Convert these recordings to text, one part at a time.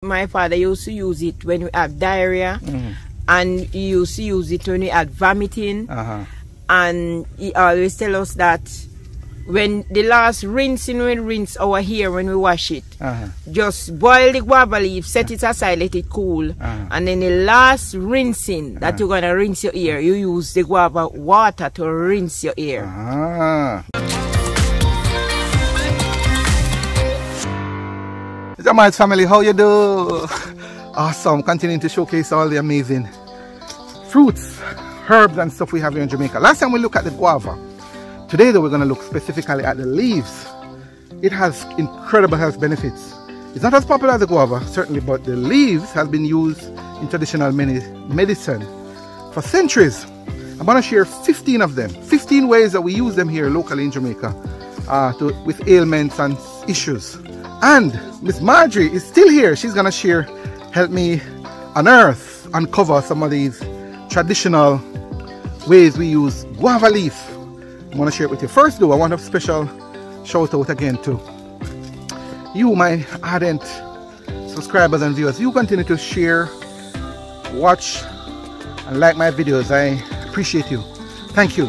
my father used to use it when we had diarrhea, and he used to use it when we had vomiting, and he always tell us that when the last rinsing, we rinse our hair when we wash it, just boil the guava leaf, set it aside, let it cool, and then the last rinsing that you're going to rinse your hair, you use the guava water to rinse your hair. Jamaican family, how you do? Awesome, continuing to showcase all the amazing fruits, herbs and stuff we have here in Jamaica. Last time we looked at the guava. Today though, we're going to look specifically at the leaves. It has incredible health benefits. It's not as popular as the guava, certainly, but the leaves have been used in traditional medicine for centuries. I'm going to share 15 of them, 15 ways that we use them here locally in Jamaica with ailments and issues. And Miss Marjorie is still here. She's going to help me unearth, uncover some of these traditional ways we use guava leaf. I want to share it with you. First though, I want a special shout out again to you, my ardent subscribers and viewers. You continue to share, watch and like my videos. I appreciate you. Thank you.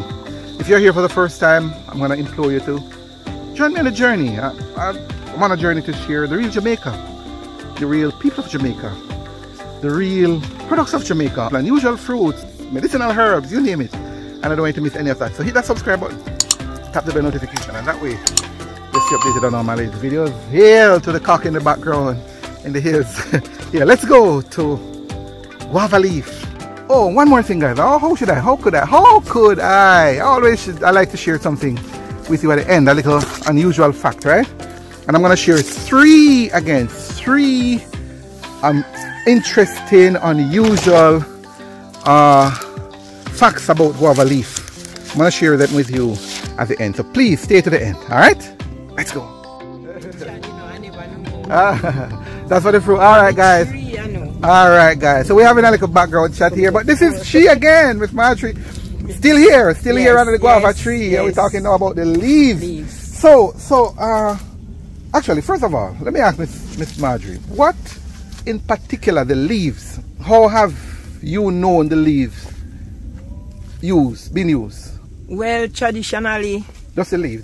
If you're here for the first time, I'm going to implore you to join me on the journey. I'm on a journey to share the real Jamaica, the real people of Jamaica, the real products of Jamaica, unusual fruits, medicinal herbs, you name it. And I don't want you to miss any of that. So hit that subscribe button, tap the bell notification, and that way you'll stay updated on all my latest videos. Hail to the cock in the background in the hills. Yeah, let's go to guava leaf. Oh, one more thing, guys. Oh, how could I? I like to share something with you at the end, a little unusual fact, right? And I'm going to share three interesting, unusual facts about guava leaf. I'm going to share them with you at the end. So please stay to the end. Alright? Let's go. That's for the fruit. Alright, guys. Alright, guys. So we're having a little background chat here. But this is she again, Miss Marjorie. Still here under the guava tree. We're talking now about the leaves. So, actually, first of all, let me ask Miss Marjorie, what in particular the leaves, how have you known the leaves been used? Well, traditionally, just the leaves.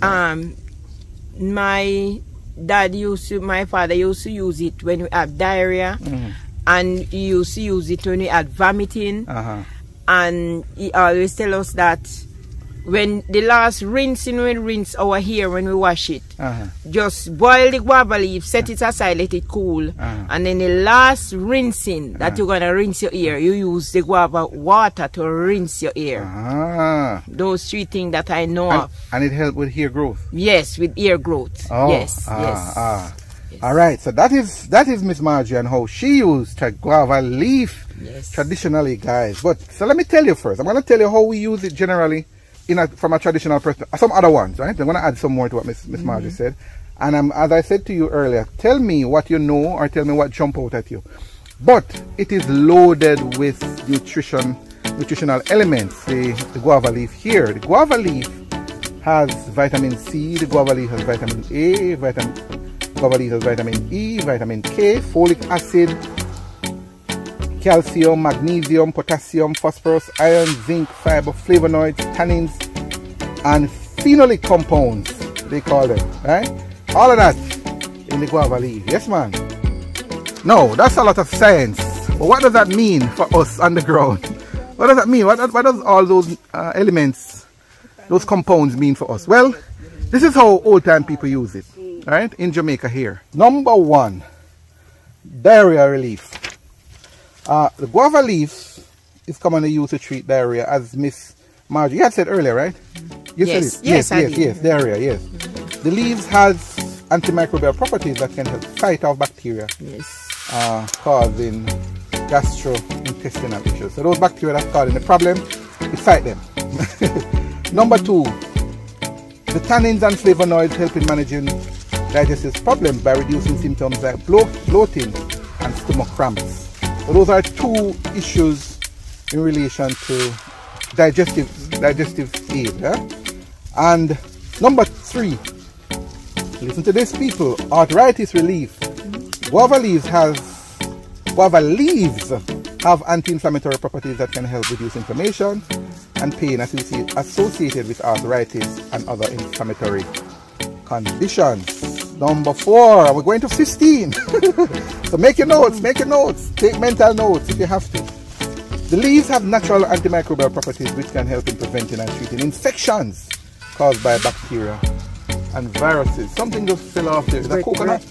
My father used to use it when we had diarrhea, and he used to use it when we had vomiting, and he always tell us that when the last rinsing, we rinse our hair when we wash it, just boil the guava leaf, set it aside, let it cool, and then the last rinsing that you're going to rinse your hair, you use the guava water to rinse your hair. Those three things that I know of. And it helps with hair growth? Yes, with hair growth. Yes. Alright, so that is Miss Marjorie and how she used guava leaf traditionally, guys. But so let me tell you first, I'm going to tell you how we use it generally from a traditional perspective. Some other ones, right? I'm going to add some more to what Miss Marjorie said. And as I said to you earlier, tell me what you know or tell me what jump out at you. But it is loaded with nutritional elements. The guava leaf here. The guava leaf has vitamin C, the guava leaf has vitamin A, guava leaf has vitamin E, vitamin K, folic acid, calcium, magnesium, potassium, phosphorus, iron, zinc, fiber, flavonoids, tannins, and phenolic compounds, they call them, right? All of that in the guava leaf. Yes, man. No, that's a lot of science. But what does that mean for us on the ground? What does that mean? What does all those elements, those compounds mean for us? Well, this is how old-time people use it, right? In Jamaica here. Number one, diarrhea relief. The guava leaf is commonly used to treat diarrhea, as Miss Marjorie had said earlier, right? You said it. Yes, diarrhea, yes. The leaves has antimicrobial properties that can help fight off bacteria, causing gastrointestinal issues. So those bacteria that's causing the problem, we fight them. Number two, the tannins and flavonoids help in managing digestive problems by reducing symptoms like bloating and stomach cramps. So those are two issues in relation to digestive aid. Yeah? And number three, listen to this, people, arthritis relief. Guava leaves has Guava leaves have anti-inflammatory properties that can help reduce inflammation and pain associated with arthritis and other inflammatory conditions. Number 4, we're going to 15. So make your notes, take mental notes if you have to. The leaves have natural antimicrobial properties which can help in preventing and treating infections caused by bacteria and viruses. Something just fell off there. Is that coconut?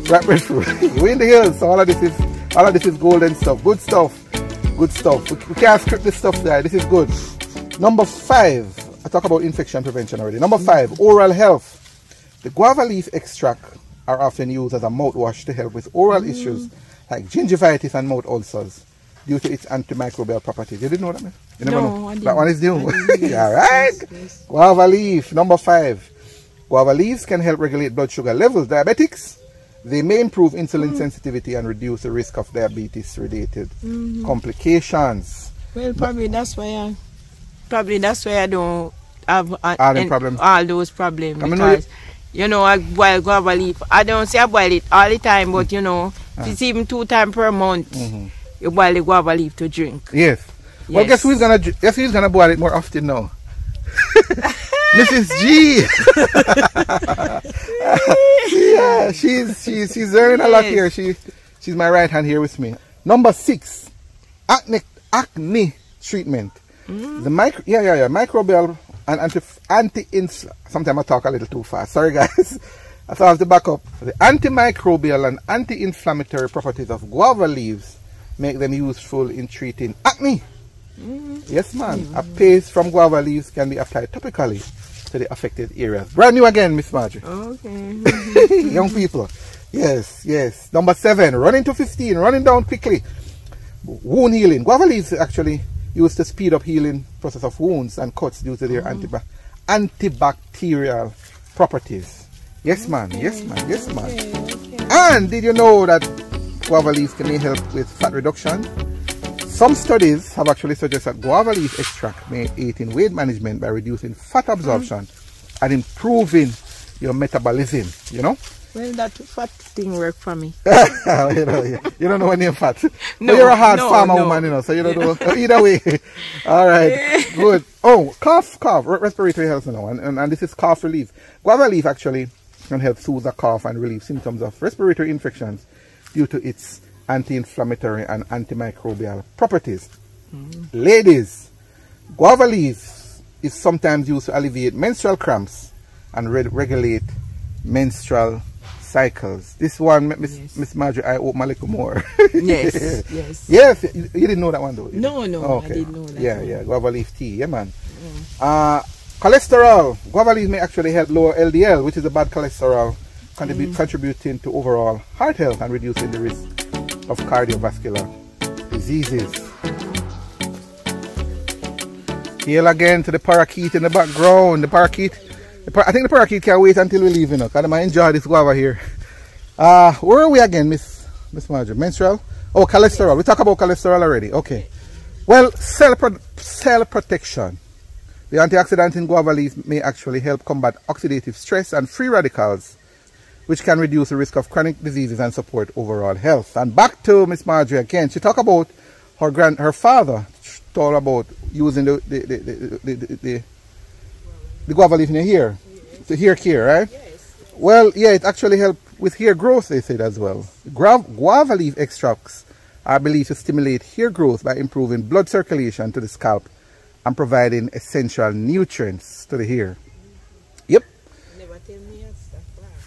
Right breadfruit. We're in the hills, so all of this is golden stuff. Good stuff. Good stuff. We can't script this stuff there. This is good. Number 5. I talk about infection prevention already. Number 5, oral health. The guava leaf extract are often used as a mouthwash to help with oral issues like gingivitis and mouth ulcers due to its antimicrobial properties. You didn't know that, man? You never know. I didn't. That one is new. All right. Yes. Guava leaf. Number 5. Guava leaves can help regulate blood sugar levels. Diabetics, they may improve insulin sensitivity and reduce the risk of diabetes-related complications. Well, probably that's why I don't have all those problems. Because, you know, I boil guava leaf. I don't say I boil it all the time, but you know, it's even 2 times per month. You boil the guava leaf to drink. Yes. Well, guess who's gonna boil it more often now? Mrs. G. Yeah, she's learning a lot here. She's my right hand here with me. Number 6, acne treatment. The microbial and sometimes I talk a little too fast. Sorry guys. I have to back up. The antimicrobial and anti-inflammatory properties of guava leaves make them useful in treating acne. Yes, man. A paste from guava leaves can be applied topically to the affected areas. Brand new again, Miss Marjorie. Okay. Young people. Yes, yes. Number 7, running to 15, running down quickly. Wound healing. Guava leaves actually used to speed up healing process of wounds and cuts due to their antibacterial properties. Yes, man. Yes, man. Yes, man. Okay. And did you know that guava leaves can help with fat reduction? Some studies have actually suggested that guava leaf extract may aid in weight management by reducing fat absorption and improving your metabolism, you know? Well, that fat thing worked for me. You don't know when you're fat. No, you're a hard farmer woman, you know, so you don't know. Either way. All right, good. Oh, cough, respiratory health now, and this is cough relief. Guava leaf actually can help soothe the cough and relieve symptoms of respiratory infections due to its anti-inflammatory and antimicrobial properties. Ladies, guava leaves is sometimes used to alleviate menstrual cramps and regulate menstrual cycles. This one, Miss Marjorie, I hope a little more. Yes, yes. Yes, you didn't know that one though? No, okay. I didn't know that. Yeah, guava leaf tea, yeah man. Cholesterol. Guava leaves may actually help lower LDL, which is a bad cholesterol, contributing to overall heart health and reducing the risk of cardiovascular diseases. Hail again to the parakeet in the background. The parakeet, I think the parakeet can wait until we leave, you know, because I might enjoy this guava here. Where are we again, Miss Marjorie? Menstrual? Oh, cholesterol. We talked about cholesterol already. Okay. Well, cell protection. The antioxidant in guava leaves may actually help combat oxidative stress and free radicals, which can reduce the risk of chronic diseases and support overall health. And back to Miss Marjorie again. She talked about her father told about using the guava leaf in your hair. The hair care, right? Yes. Well, yeah, it actually helps with hair growth, they said as well. Guava leaf extracts are believed to stimulate hair growth by improving blood circulation to the scalp and providing essential nutrients to the hair. Yep.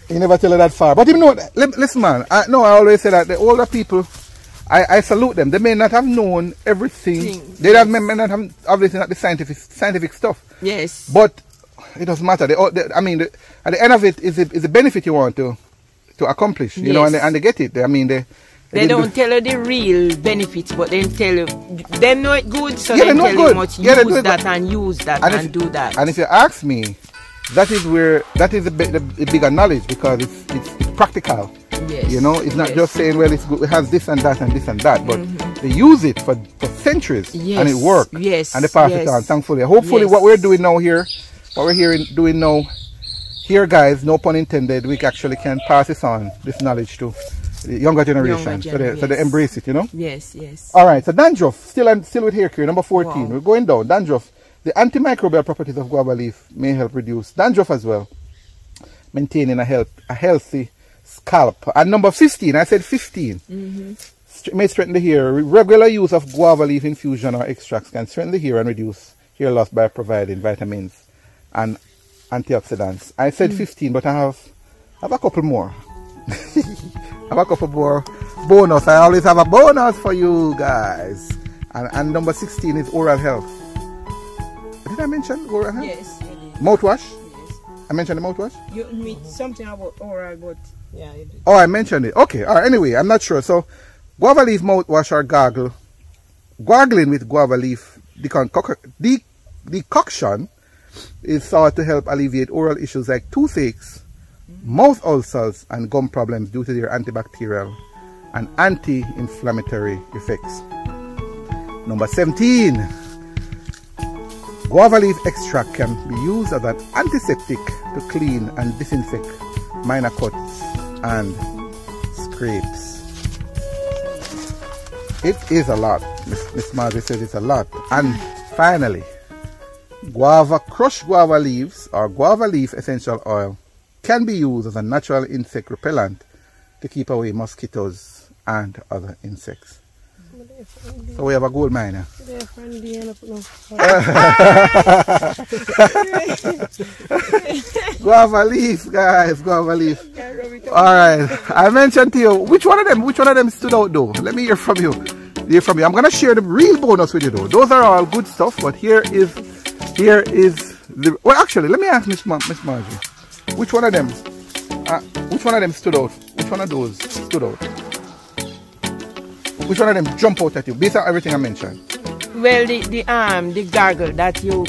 You never tell her that far. But you know, listen man, I always say that the older people, I salute them. They may not have known everything. They may not have obviously not the scientific stuff. Yes. But it doesn't matter. I mean, at the end of it is the benefit you want to accomplish. You know, and they get it. They don't tell you the real benefits, but they tell you they know it good, so they tell you much use that and use that and do that. And if you ask me, that is the bigger knowledge, because it's practical. Yes. You know, it's not just saying, well, it's good, it has this and that and this and that, but they use it for centuries and it works. Yes. And they pass it on, thankfully. Hopefully what we're doing now here, doing now here, guys, no pun intended, we actually can pass this on, this knowledge to The younger generation. So they embrace it, you know? Yes, yes. Alright, so dandruff, still with hair care, number 14. Wow. We're going down. Dandruff. The antimicrobial properties of guava leaf may help reduce dandruff as well, maintaining a healthy scalp. And number 15, I said 15. May strengthen the hair. Regular use of guava leaf infusion or extracts can strengthen the hair and reduce hair loss by providing vitamins and antioxidants. I said 15, but I have a couple more. I have a couple more bonus. I always have a bonus for you guys. And number 16 is oral health. Did I mention oral health? Yes. Mouthwash? Yes. I mentioned the mouthwash? You mean something about oral, but yeah, you did. Oh, I mentioned it. Okay, all right. Anyway, I'm not sure. So, guava leaf mouthwash or gargling with guava leaf decoction is thought to help alleviate oral issues like toothaches, mouth ulcers, and gum problems due to their antibacterial and anti-inflammatory effects. Number 17. Guava leaf extract can be used as an antiseptic to clean and disinfect minor cuts and scrapes. It is a lot. Miss Marjorie says it's a lot. And finally, crushed guava leaves or guava leaf essential oil can be used as a natural insect repellent to keep away mosquitoes and other insects. So we have a gold miner. Guava leaf, guys, guava leaf. Alright, I mentioned to you, which one of them stood out though? Let me hear from you. I'm gonna share the real bonus with you though. Those are all good stuff, but here is the, well actually let me ask Miss Marjorie. Which one of them stood out? Which one of those stood out? Which one of them jump out at you based on everything I mentioned? Well, the gargle that you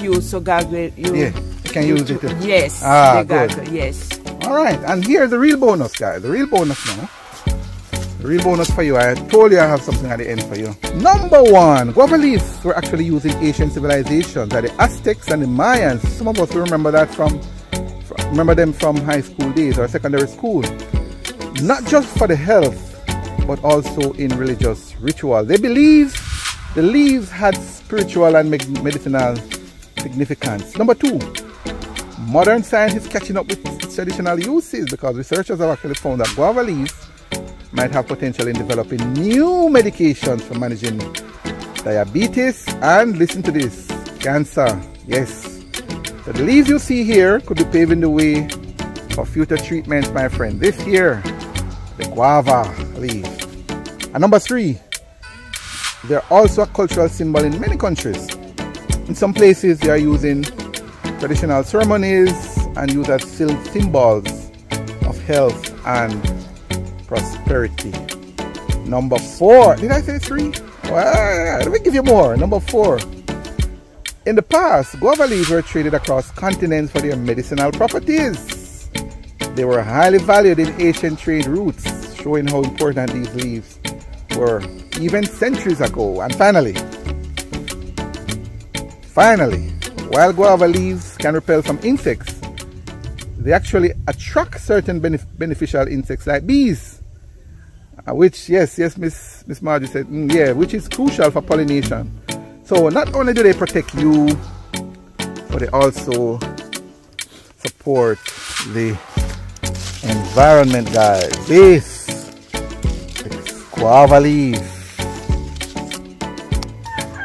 use, so gargle you can use it. Yes, the gargle, good. yes. All right, and here's the real bonus, guys. The real bonus now. The real bonus for you. I told you I have something at the end for you. Number 1, guava leaves were actually used in ancient civilizations, like the Aztecs and the Mayans. Some of us will remember that remember them from high school days or secondary school. Not just for the health, but also in religious ritual. They believe the leaves had spiritual and medicinal significance. Number 2, modern science is catching up with its traditional uses because researchers have actually found that guava leaves might have potential in developing new medications for managing diabetes and, listen to this, cancer. Yes. So the leaves you see here could be paving the way for future treatments, my friend. This here, the guava leaf. And number 3, they're also a cultural symbol in many countries. In some places they are using traditional ceremonies and used as symbols of health and prosperity. Number 4, did I say 3? Well, let me give you more. Number 4, in the past, guava leaves were traded across continents for their medicinal properties. They were highly valued in ancient trade routes, showing how important these leaves were even centuries ago. And finally, while guava leaves can repel some insects, they actually attract certain beneficial insects like bees, which yes Miss Margie said which is crucial for pollination. So not only do they protect you, but they also support the environment, guys. This is guava leaf.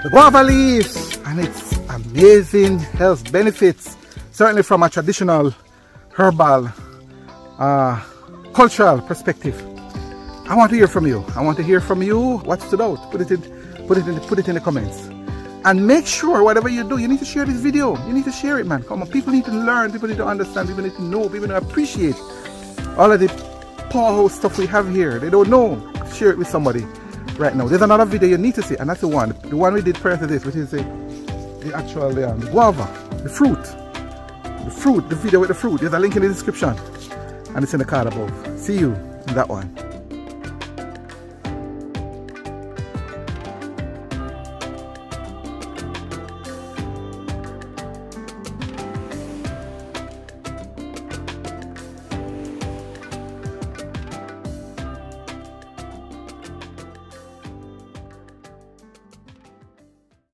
The guava leaves and its amazing health benefits, certainly from a traditional herbal cultural perspective. I want to hear from you. I want to hear from you. What stood out? Put it in the comments. And make sure whatever you do, you need to share this video. You need to share it, man. Come on, people need to learn, people need to understand, people need to know, people need to appreciate all of the powerhouse stuff we have here. They don't know. Share it with somebody right now. There's another video you need to see, and that's the one we did prior to this, which is the actual the guava, the fruit, the video with the fruit. There's a link in the description, and it's in the card above. See you in that one.